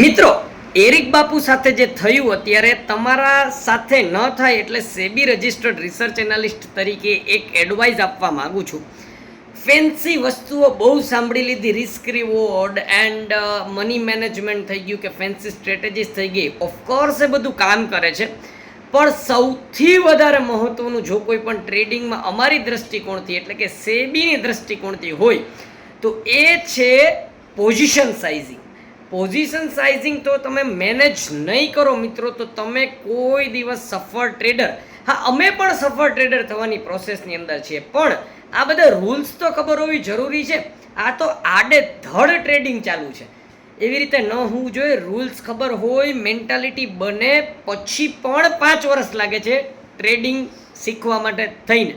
મિત્રો, એરિક બાપુ સાથે જે થયું અત્યારે તમારા સાથે ન થાય એટલે સેબી રજિસ્ટર્ડ રિસર્ચ એનાલિસ્ટ તરીકે એક એડવાઇસ આપવા માંગુ છું. ફેન્સી વસ્તુઓ બહુ સાંભળી લીધી, risk reward and money management થઈ ગયું કે ફેન્સી સ્ટ્રેટેજીસ થઈ ગઈ. ઓફકોર્સ એ બધું કામ કરે છે, પણ સૌથી વધારે મહત્ત્વનું જો કોઈ પણ ટ્રેડિંગમાં અમારી દ્રષ્ટિકોણથી એટલે કે સેબીની દ્રષ્ટિકોણથી હોય તો એ છે પોઝિશન સાઇઝિંગ. પોઝિશન સાઇઝિંગ તો તમે મેનેજ નહીં કરો મિત્રો તો તમે કોઈ દિવસ સફળ ટ્રેડર, હા અમે પણ સફળ ટ્રેડર થવાની પ્રોસેસની અંદર છીએ, પણ આ બધા રૂલ્સ તો ખબર હોવી જરૂરી છે. આ તો આડેધડ ટ્રેડિંગ ચાલુ છે, એવી રીતે ન હોવું જોઈએ. રૂલ્સ ખબર હોય, મેન્ટાલિટી બને, પછી પણ 5 વર્ષ લાગે છે ટ્રેડિંગ શીખવા માટે થઈને.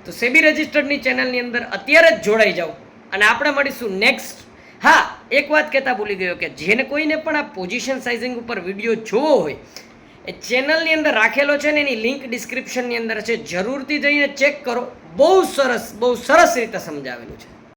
તો સેબી રજિસ્ટર્ડની ચેનલની અંદર અત્યારે જ જોડાઈ જાઓ અને આપણે મળીશું નેક્સ્ટ. હા, એક વાત કહેતા ભૂલી ગયો કે જેને કોઈને પણ આ પોઝિશન સાઇઝિંગ ઉપર વિડીયો જોવો હોય એ ચેનલની અંદર રાખેલો છે ને, એની લિંક ડિસ્ક્રિપ્શનની અંદર છે, જરૂરથી જઈને ચેક કરો. બહુ સરસ રીતે સમજાવેલું છે.